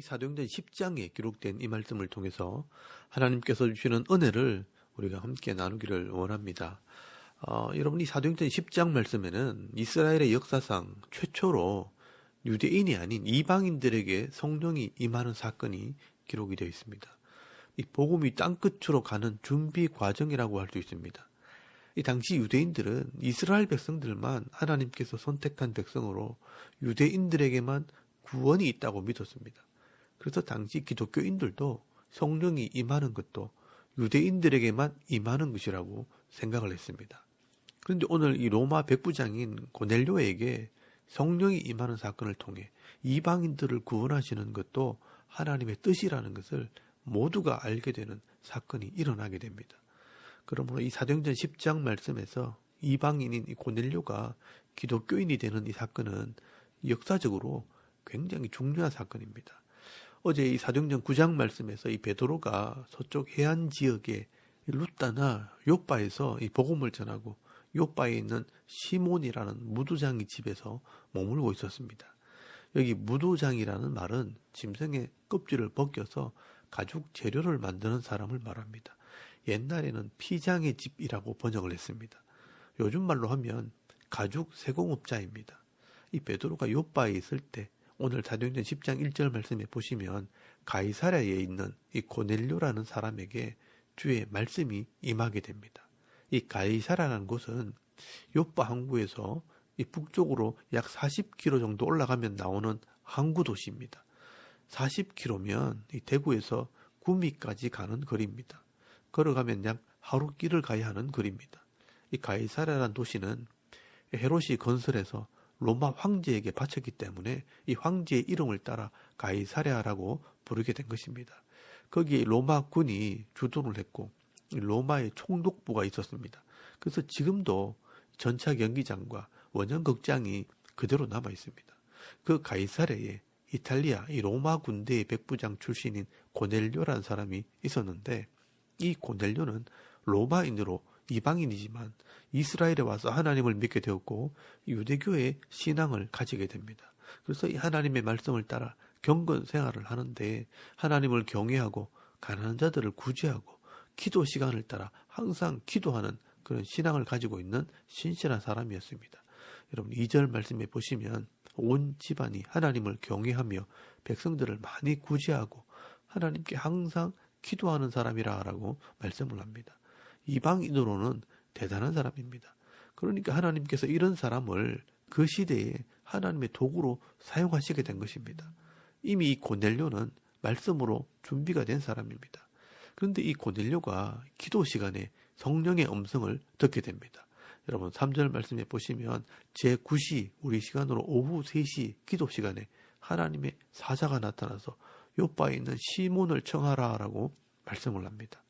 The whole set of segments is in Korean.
사도행전 10장에 기록된 이 말씀을 통해서 하나님께서 주시는 은혜를 우리가 함께 나누기를 원합니다. 여러분, 이 사도행전 10장 말씀에는 이스라엘의 역사상 최초로 유대인이 아닌 이방인들에게 성령이 임하는 사건이 기록이 되어 있습니다. 이 복음이 땅끝으로 가는 준비 과정이라고 할 수 있습니다. 이 당시 유대인들은 이스라엘 백성들만 하나님께서 선택한 백성으로 유대인들에게만 구원이 있다고 믿었습니다. 그래서 당시 기독교인들도 성령이 임하는 것도 유대인들에게만 임하는 것이라고 생각을 했습니다. 그런데 오늘 이 로마 백부장인 고넬료에게 성령이 임하는 사건을 통해 이방인들을 구원하시는 것도 하나님의 뜻이라는 것을 모두가 알게 되는 사건이 일어나게 됩니다. 그러므로 이 사도행전 10장 말씀에서 이방인인 이 고넬료가 기독교인이 되는 이 사건은 역사적으로 굉장히 중요한 사건입니다. 어제 이 사도행전 9장 말씀에서 이 베드로가 서쪽 해안 지역의 루따나 요빠에서 이 복음을 전하고 요빠에 있는 시몬이라는 무두장이 집에서 머물고 있었습니다. 여기 무두장이라는 말은 짐승의 껍질을 벗겨서 가죽 재료를 만드는 사람을 말합니다. 옛날에는 피장의 집이라고 번역을 했습니다. 요즘 말로 하면 가죽 세공업자입니다. 이 베드로가 요빠에 있을 때 오늘 사도행전 10장 1절 말씀에 보시면 가이사랴에 있는 이 고넬료라는 사람에게 주의 말씀이 임하게 됩니다. 이 가이사랴라는 곳은 요빠 항구에서 이 북쪽으로 약 40km 정도 올라가면 나오는 항구 도시입니다. 40km면 이 대구에서 구미까지 가는 거리입니다. 걸어가면 약 하루 길을 가야 하는 거리입니다. 이 가이사랴라는 도시는 헤롯이 건설해서 로마 황제에게 바쳤기 때문에 이 황제의 이름을 따라 가이사랴라고 부르게 된 것입니다. 거기에 로마군이 주둔을 했고 로마의 총독부가 있었습니다. 그래서 지금도 전차 경기장과 원형극장이 그대로 남아 있습니다. 그 가이사랴에 이탈리아 이 로마 군대의 백부장 출신인 고넬료라는 사람이 있었는데 이 고넬료는 로마인으로 이방인이지만 이스라엘에 와서 하나님을 믿게 되었고 유대교의 신앙을 가지게 됩니다. 그래서 이 하나님의 말씀을 따라 경건 생활을 하는데 하나님을 경외하고 가난한 자들을 구제하고 기도 시간을 따라 항상 기도하는 그런 신앙을 가지고 있는 신실한 사람이었습니다. 여러분 2절 말씀에 보시면 온 집안이 하나님을 경외하며 백성들을 많이 구제하고 하나님께 항상 기도하는 사람이라고 말씀을 합니다. 이방인으로는 대단한 사람입니다. 그러니까 하나님께서 이런 사람을 그 시대에 하나님의 도구로 사용하시게 된 것입니다. 이미 이 고넬료는 말씀으로 준비가 된 사람입니다. 그런데 이 고넬료가 기도 시간에 성령의 음성을 듣게 됩니다. 여러분 3절 말씀에 보시면 제9시 우리 시간으로 오후 3시 기도 시간에 하나님의 사자가 나타나서 요빠에 있는 시몬을 청하라라고 말씀을 합니다.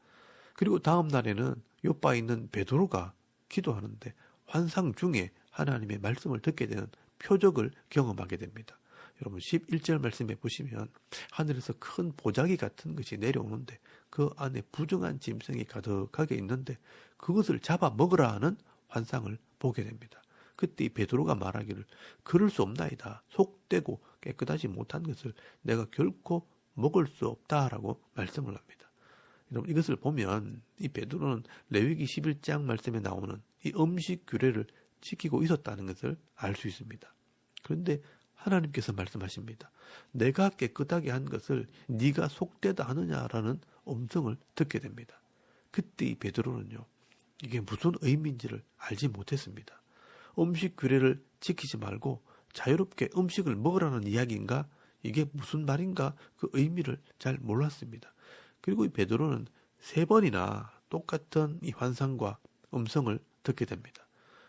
그리고 다음 날에는 요빠에 있는 베드로가 기도하는데 환상 중에 하나님의 말씀을 듣게 되는 표적을 경험하게 됩니다. 여러분 11절 말씀에 보시면 하늘에서 큰 보자기 같은 것이 내려오는데 그 안에 부정한 짐승이 가득하게 있는데 그것을 잡아 먹으라 하는 환상을 보게 됩니다. 그때 이 베드로가 말하기를 그럴 수 없나이다. 속되고 깨끗하지 못한 것을 내가 결코 먹을 수 없다라고 말씀을 합니다. 여러분 이것을 보면 이 베드로는 레위기 11장 말씀에 나오는 이 음식 규례를 지키고 있었다는 것을 알 수 있습니다. 그런데 하나님께서 말씀하십니다. 내가 깨끗하게 한 것을 네가 속되다 하느냐라는 음성을 듣게 됩니다. 그때 이 베드로는요. 이게 무슨 의미인지를 알지 못했습니다. 음식 규례를 지키지 말고 자유롭게 음식을 먹으라는 이야기인가? 이게 무슨 말인가? 그 의미를 잘 몰랐습니다. 그리고 이 베드로는 3번이나 똑같은 이 환상과 음성을 듣게 됩니다.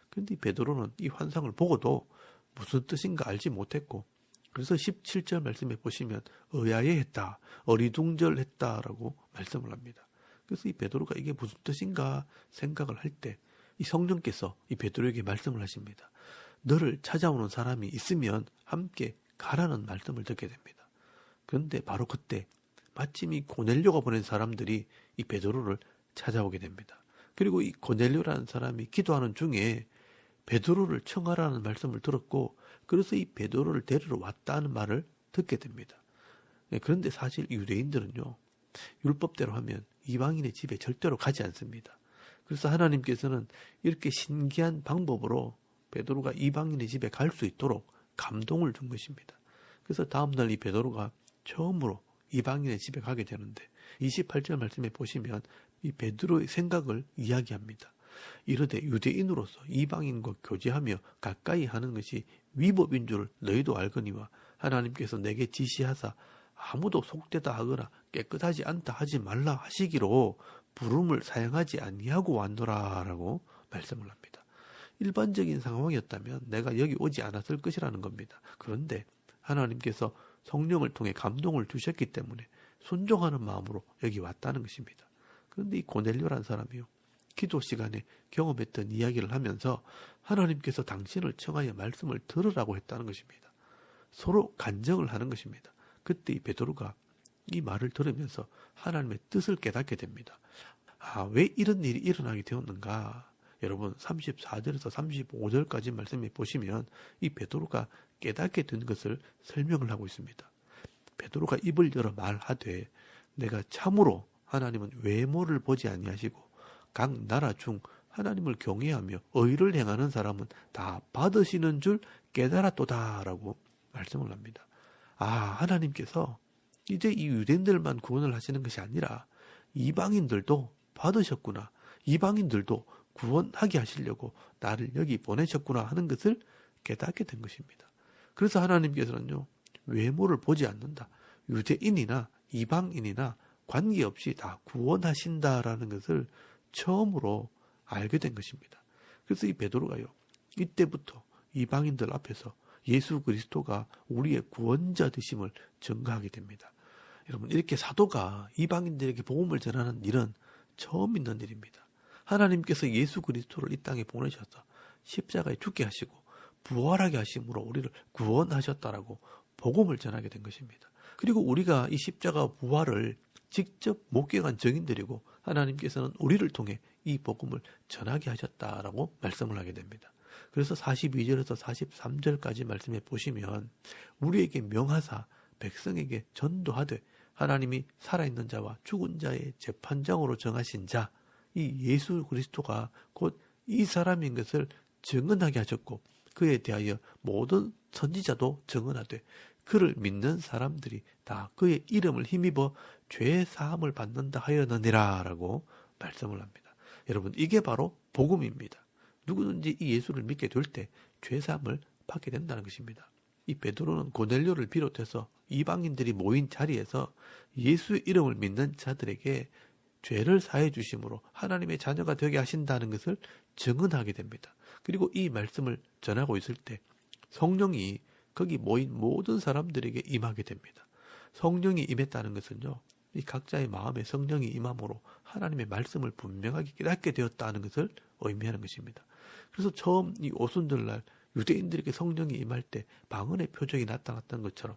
그런데 이 베드로는 이 환상을 보고도 무슨 뜻인가 알지 못했고 그래서 17절 말씀에 보시면 의아해했다, 어리둥절했다라고 말씀을 합니다. 그래서 이 베드로가 이게 무슨 뜻인가 생각을 할 때 이 성령께서 이 베드로에게 말씀을 하십니다. 너를 찾아오는 사람이 있으면 함께 가라는 말씀을 듣게 됩니다. 그런데 바로 그때 마침 이 고넬료가 보낸 사람들이 이 베드로를 찾아오게 됩니다. 그리고 이 고넬료라는 사람이 기도하는 중에 베드로를 청하라는 말씀을 들었고 그래서 이 베드로를 데리러 왔다는 말을 듣게 됩니다. 그런데 사실 유대인들은요, 율법대로 하면 이방인의 집에 절대로 가지 않습니다. 그래서 하나님께서는 이렇게 신기한 방법으로 베드로가 이방인의 집에 갈 수 있도록 감동을 준 것입니다. 그래서 다음날 이 베드로가 처음으로 이방인의 집에 가게 되는데 28절 말씀에 보시면 이 베드로의 생각을 이야기합니다. 이르되 유대인으로서 이방인과 교제하며 가까이 하는 것이 위법인 줄 너희도 알거니와 하나님께서 내게 지시하사 아무도 속되다 하거나 깨끗하지 않다 하지 말라 하시기로 부름을 사용하지 아니하고 왔노라 라고 말씀을 합니다. 일반적인 상황이었다면 내가 여기 오지 않았을 것이라는 겁니다. 그런데 하나님께서 성령을 통해 감동을 주셨기 때문에 순종하는 마음으로 여기 왔다는 것입니다. 그런데 이 고넬료라는 사람이요, 기도 시간에 경험했던 이야기를 하면서 하나님께서 당신을 청하여 말씀을 들으라고 했다는 것입니다. 서로 간증을 하는 것입니다. 그때 이 베드로가 이 말을 들으면서 하나님의 뜻을 깨닫게 됩니다. 왜 이런 일이 일어나게 되었는가? 여러분 34절에서 35절까지 말씀해 보시면 이 베드로가 깨닫게 된 것을 설명을 하고 있습니다. 베드로가 입을 열어 말하되 내가 참으로 하나님은 외모를 보지 아니하시고 각 나라 중 하나님을 경외하며 의를 행하는 사람은 다 받으시는 줄 깨달았도다라고 말씀을 합니다. 하나님께서 이제 이 유대인들만 구원을 하시는 것이 아니라 이방인들도 받으셨구나, 이방인들도 구원하게 하시려고 나를 여기 보내셨구나 하는 것을 깨닫게 된 것입니다. 그래서 하나님께서는요, 외모를 보지 않는다, 유대인이나 이방인이나 관계없이 다 구원하신다라는 것을 처음으로 알게 된 것입니다. 그래서 이 베드로가요, 이때부터 이방인들 앞에서 예수 그리스도가 우리의 구원자 되심을 증거하게 됩니다. 여러분, 이렇게 사도가 이방인들에게 복음을 전하는 일은 처음 있는 일입니다. 하나님께서 예수 그리스도를 이 땅에 보내셔서 십자가에 죽게 하시고 부활하게 하심으로 우리를 구원하셨다라고 복음을 전하게 된 것입니다. 그리고 우리가 이 십자가 부활을 직접 목격한 증인들이고 하나님께서는 우리를 통해 이 복음을 전하게 하셨다라고 말씀을 하게 됩니다. 그래서 42절에서 43절까지 말씀해 보시면 우리에게 명하사 백성에게 전도하되 하나님이 살아있는 자와 죽은 자의 재판장으로 정하신 자, 이 예수 그리스도가 곧 이 사람인 것을 증언하게 하셨고 그에 대하여 모든 선지자도 증언하되 그를 믿는 사람들이 다 그의 이름을 힘입어 죄 사함을 받는다 하였느니라 라고 말씀을 합니다. 여러분, 이게 바로 복음입니다. 누구든지 이 예수를 믿게 될 때 죄 사함을 받게 된다는 것입니다. 이 베드로는 고넬료를 비롯해서 이방인들이 모인 자리에서 예수의 이름을 믿는 자들에게 죄를 사해 주심으로 하나님의 자녀가 되게 하신다는 것을 증언하게 됩니다. 그리고 이 말씀을 전하고 있을 때 성령이 거기 모인 모든 사람들에게 임하게 됩니다. 성령이 임했다는 것은요, 이 각자의 마음에 성령이 임함으로 하나님의 말씀을 분명하게 깨닫게 되었다는 것을 의미하는 것입니다. 그래서 처음 이 오순절날 유대인들에게 성령이 임할 때 방언의 표적이 나타났던 것처럼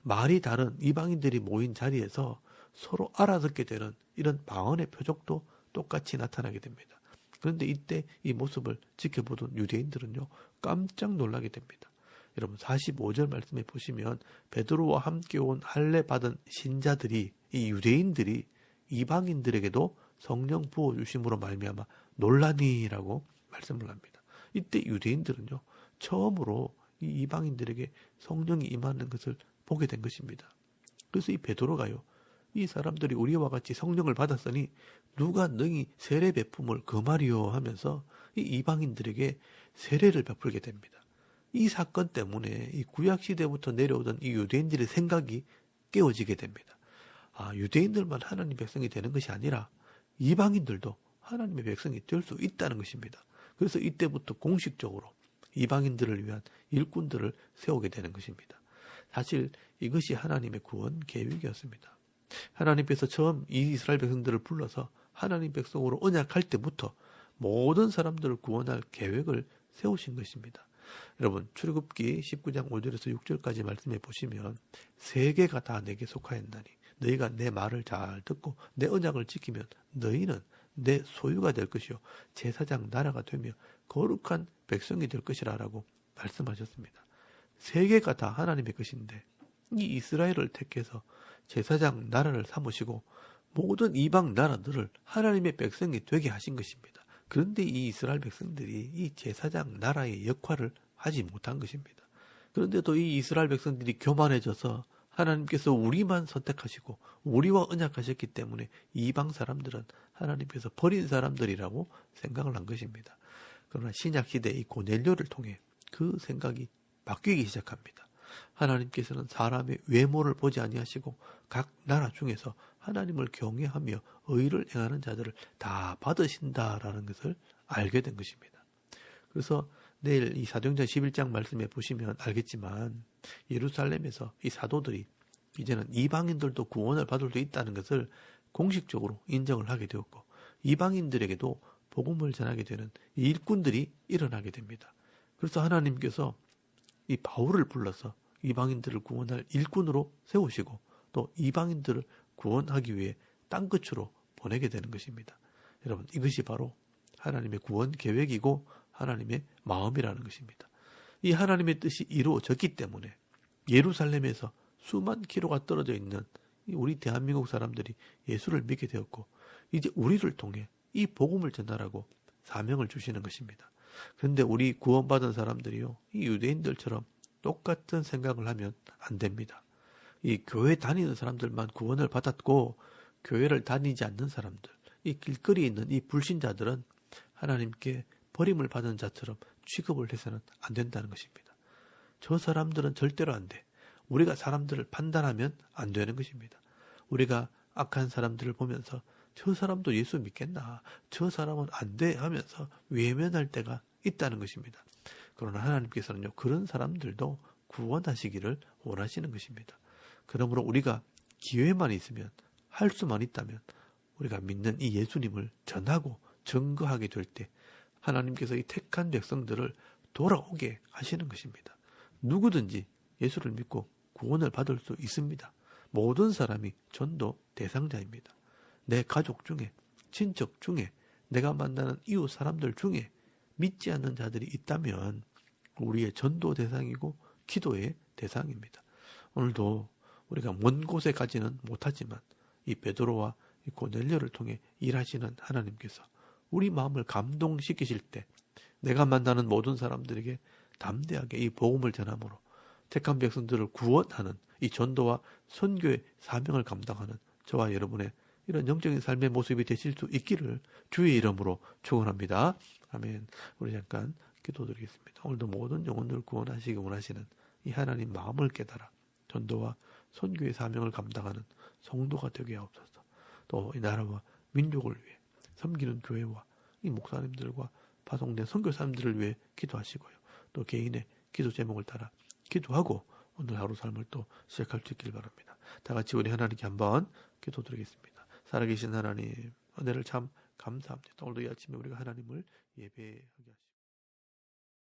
말이 다른 이방인들이 모인 자리에서 서로 알아듣게 되는 이런 방언의 표적도 똑같이 나타나게 됩니다. 그런데 이때 이 모습을 지켜보던 유대인들은요, 깜짝 놀라게 됩니다. 여러분 45절 말씀에 보시면 베드로와 함께 온 할례 받은 신자들이, 이 유대인들이 이방인들에게도 성령 부어주심으로 말미암아 놀라니라고 말씀을 합니다. 이때 유대인들은요, 처음으로 이 이방인들에게 성령이 임하는 것을 보게 된 것입니다. 그래서 이 베드로가요, 이 사람들이 우리와 같이 성령을 받았으니 누가 능히 세례 베품을 금하리요 하면서 이 이방인들에게 세례를 베풀게 됩니다. 이 사건 때문에 이 구약시대부터 내려오던 이 유대인들의 생각이 깨어지게 됩니다. 유대인들만 하나님 백성이 되는 것이 아니라 이방인들도 하나님의 백성이 될 수 있다는 것입니다. 그래서 이때부터 공식적으로 이방인들을 위한 일꾼들을 세우게 되는 것입니다. 사실 이것이 하나님의 구원 계획이었습니다. 하나님께서 처음 이 이스라엘 백성들을 불러서 하나님 백성으로 언약할 때부터 모든 사람들을 구원할 계획을 세우신 것입니다. 여러분, 출애굽기 19장 5절에서 6절까지 말씀해 보시면 세계가 다 내게 속하였나니 너희가 내 말을 잘 듣고 내 언약을 지키면 너희는 내 소유가 될 것이요 제사장 나라가 되며 거룩한 백성이 될 것이라 라고 말씀하셨습니다. 세계가 다 하나님의 것인데 이 이스라엘을 택해서 제사장 나라를 삼으시고 모든 이방 나라들을 하나님의 백성이 되게 하신 것입니다. 그런데 이 이스라엘 백성들이 이 제사장 나라의 역할을 하지 못한 것입니다. 그런데도 이 이스라엘 백성들이 교만해져서 하나님께서 우리만 선택하시고 우리와 언약하셨기 때문에 이방 사람들은 하나님께서 버린 사람들이라고 생각을 한 것입니다. 그러나 신약시대 이 고넬료를 통해 그 생각이 바뀌기 시작합니다. 하나님께서는 사람의 외모를 보지 아니하시고 각 나라 중에서 하나님을 경외하며 의를 행하는 자들을 다 받으신다라는 것을 알게 된 것입니다. 그래서 내일 이 사도행전 11장 말씀에 보시면 알겠지만 예루살렘에서 이 사도들이 이제는 이방인들도 구원을 받을 수 있다는 것을 공식적으로 인정을 하게 되었고 이방인들에게도 복음을 전하게 되는 일꾼들이 일어나게 됩니다. 그래서 하나님께서 이 바울을 불러서 이방인들을 구원할 일꾼으로 세우시고 또 이방인들을 구원하기 위해 땅끝으로 보내게 되는 것입니다. 여러분, 이것이 바로 하나님의 구원 계획이고 하나님의 마음이라는 것입니다. 이 하나님의 뜻이 이루어졌기 때문에 예루살렘에서 수만 킬로가 떨어져 있는 우리 대한민국 사람들이 예수를 믿게 되었고 이제 우리를 통해 이 복음을 전하라고 사명을 주시는 것입니다. 그런데 우리 구원받은 사람들이요, 이 유대인들처럼 똑같은 생각을 하면 안 됩니다. 이 교회 다니는 사람들만 구원을 받았고 교회를 다니지 않는 사람들, 이 길거리에 있는 이 불신자들은 하나님께 버림을 받은 자처럼 취급을 해서는 안 된다는 것입니다. 저 사람들은 절대로 안 돼. 우리가 사람들을 판단하면 안 되는 것입니다. 우리가 악한 사람들을 보면서 저 사람도 예수 믿겠나? 저 사람은 안 돼 하면서 외면할 때가 있다는 것입니다. 그러나 하나님께서는요, 그런 사람들도 구원하시기를 원하시는 것입니다. 그러므로 우리가 기회만 있으면, 할 수만 있다면 우리가 믿는 이 예수님을 전하고 증거하게 될 때 하나님께서 이 택한 백성들을 돌아오게 하시는 것입니다. 누구든지 예수를 믿고 구원을 받을 수 있습니다. 모든 사람이 전도 대상자입니다. 내 가족 중에, 친척 중에, 내가 만나는 이웃 사람들 중에 믿지 않는 자들이 있다면 우리의 전도 대상이고 기도의 대상입니다. 오늘도 우리가 먼 곳에 가지는 못하지만 이 베드로와 이 고넬료를 통해 일하시는 하나님께서 우리 마음을 감동시키실 때 내가 만나는 모든 사람들에게 담대하게 이 복음을 전함으로 택한 백성들을 구원하는 이 전도와 선교의 사명을 감당하는 저와 여러분의 이런 영적인 삶의 모습이 되실 수 있기를 주의 이름으로 축원합니다. 아멘. 우리 잠깐 기도드리겠습니다. 오늘도 모든 영혼들을 구원하시기 원하시는 이 하나님 마음을 깨달아 전도와 선교의 사명을 감당하는 성도가 되게 하옵소서. 또 이 나라와 민족을 위해 섬기는 교회와 이 목사님들과 파송된 선교사님들을 위해 기도하시고요. 또 개인의 기도 제목을 따라 기도하고 오늘 하루 삶을 또 시작할 수 있길 바랍니다. 다 같이 우리 하나님께 한번 기도드리겠습니다. 살아계신 하나님, 은혜를 참 감사합니다. 오늘도 이 아침에 우리가 하나님을 예배하게 하시고